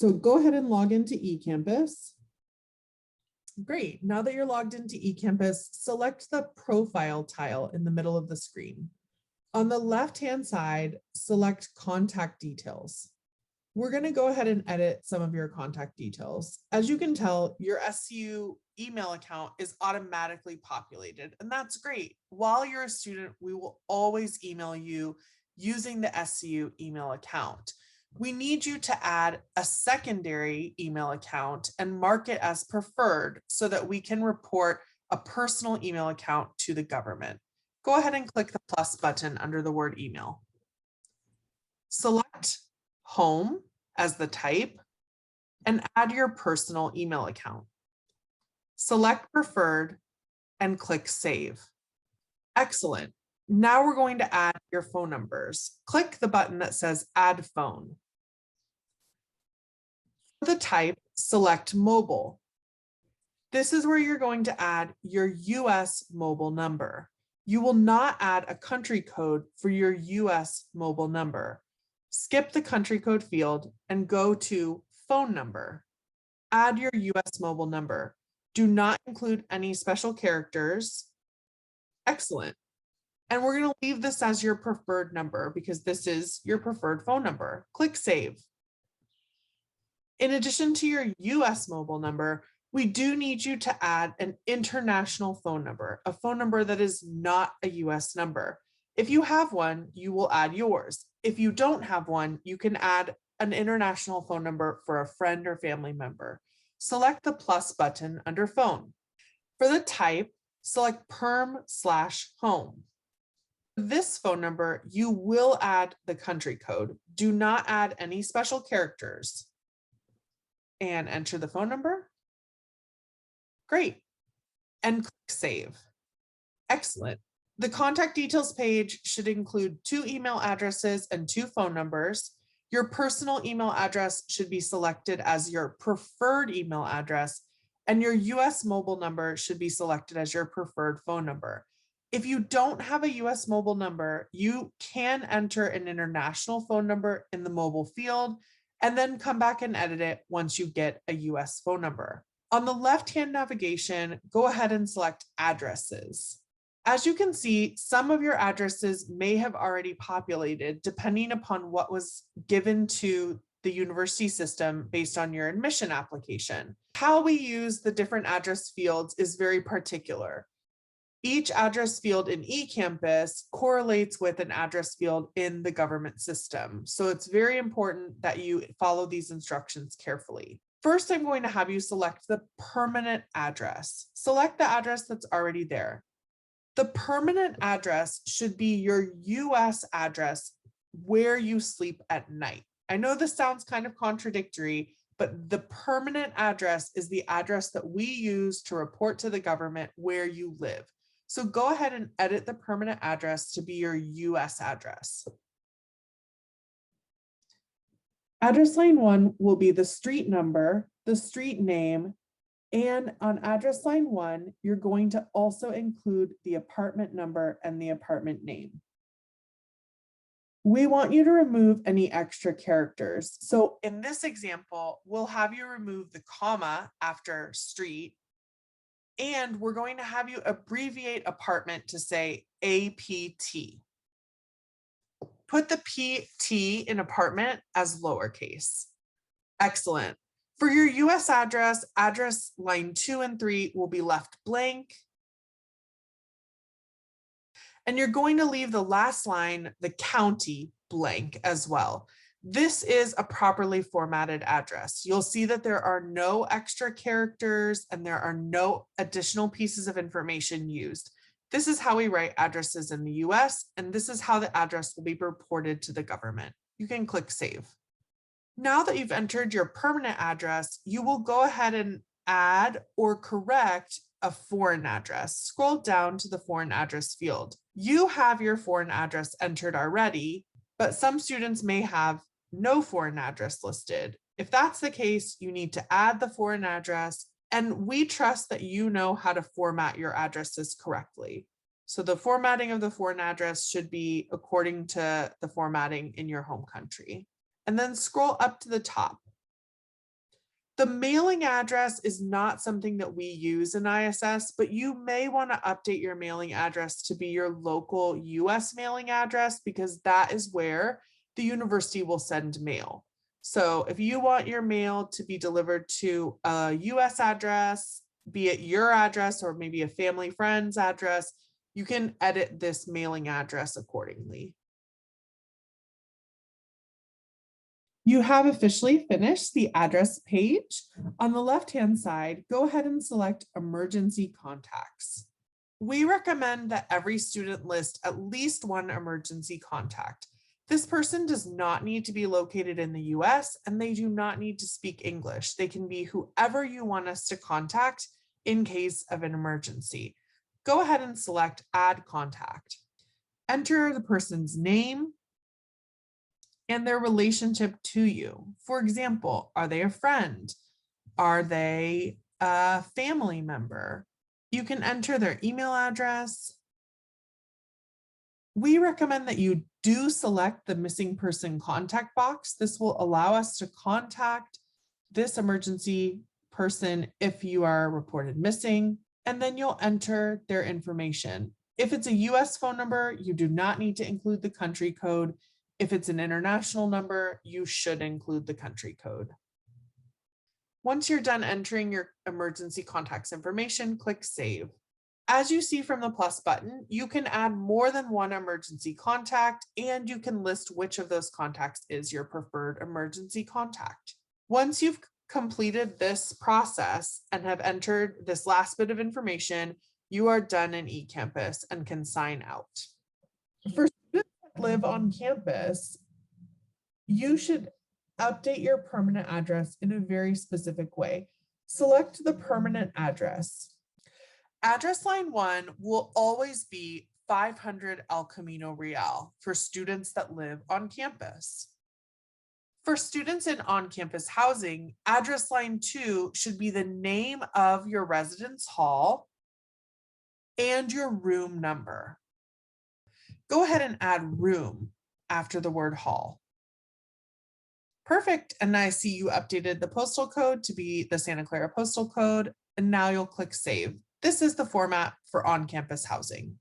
So go ahead and log into eCampus. Great. Now that you're logged into eCampus, select the profile tile in the middle of the screen. On the left-hand side, select contact details. We're going to go ahead and edit some of your contact details. As you can tell, your SCU email account is automatically populated, and that's great. While you're a student, we will always email you using the SCU email account. We need you to add a secondary email account and mark it as preferred so that we can report a personal email account to the government. Go ahead and click the plus button under the word email. Select home as the type and add your personal email account. Select preferred and click save. Excellent. Now we're going to add your phone numbers. Click the button that says add phone. For the type, select mobile. This is where you're going to add your US mobile number. You will not add a country code for your US mobile number. Skip the country code field and go to phone number. Add your US mobile number. Do not include any special characters. Excellent. And we're going to leave this as your preferred number because this is your preferred phone number. Click save. In addition to your US mobile number, we do need you to add an international phone number, a phone number that is not a US number. If you have one, you will add yours. If you don't have one, you can add an international phone number for a friend or family member. Select the plus button under phone. For the type, select perm/home. For this phone number, you will add the country code. Do not add any special characters. And enter the phone number. Great. And click save. Excellent. The contact details page should include 2 email addresses and 2 phone numbers. Your personal email address should be selected as your preferred email address, and your US mobile number should be selected as your preferred phone number. If you don't have a US mobile number, you can enter an international phone number in the mobile field and then come back and edit it once you get a US phone number. On the left-hand navigation, go ahead and select addresses. As you can see, some of your addresses may have already populated depending upon what was given to the university system based on your admission application. How we use the different address fields is very particular. Each address field in eCampus correlates with an address field in the government system. So it's very important that you follow these instructions carefully. First, I'm going to have you select the permanent address. Select the address that's already there. The permanent address should be your US address where you sleep at night. I know this sounds kind of contradictory, but the permanent address is the address that we use to report to the government where you live. So go ahead and edit the permanent address to be your US address. Address line 1 will be the street number, the street name, and on address line 1, you're going to also include the apartment number and the apartment name. We want you to remove any extra characters. So in this example, we'll have you remove the comma after street, and we're going to have you abbreviate apartment to say APT. Put the PT in apartment as lowercase. Excellent. For your US address, address line 2 and 3 will be left blank. And you're going to leave the last line, the county, blank as well. This is a properly formatted address. You'll see that there are no extra characters and there are no additional pieces of information used. This is how we write addresses in the US, and this is how the address will be reported to the government. You can click save. Now that you've entered your permanent address, you will go ahead and add or correct a foreign address. Scroll down to the foreign address field. You have your foreign address entered already, but some students may have no foreign address listed. If that's the case, you need to add the foreign address, and we trust that you know how to format your addresses correctly. So the formatting of the foreign address should be according to the formatting in your home country. And then scroll up to the top. The mailing address is not something that we use in ISS, but you may want to update your mailing address to be your local US mailing address because that is where the university will send mail. So if you want your mail to be delivered to a US address, be it your address or maybe a family friend's address, you can edit this mailing address accordingly. You have officially finished the address page. On the left-hand side, go ahead and select emergency contacts. We recommend that every student list at least one emergency contact. This person does not need to be located in the US and they do not need to speak English. They can be whoever you want us to contact in case of an emergency. Go ahead and select Add Contact. Enter the person's name and their relationship to you. For example, are they a friend? Are they a family member? You can enter their email address. We recommend that you do select the missing person contact box. This will allow us to contact this emergency person if you are reported missing, and then you'll enter their information. If it's a US phone number, you do not need to include the country code. If it's an international number, you should include the country code. Once you're done entering your emergency contacts information, click Save. As you see from the plus button, you can add more than one emergency contact, and you can list which of those contacts is your preferred emergency contact. Once you've completed this process and have entered this last bit of information, you are done in eCampus and can sign out. For students that live on campus, you should update your permanent address in a very specific way. Select the permanent address. Address line 1 will always be 500 El Camino Real for students that live on campus. For students in on-campus housing, address line 2 should be the name of your residence hall and your room number. Go ahead and add room after the word hall. Perfect, and I see you updated the postal code to be the Santa Clara postal code, and now you'll click Save. This is the format for on-campus housing.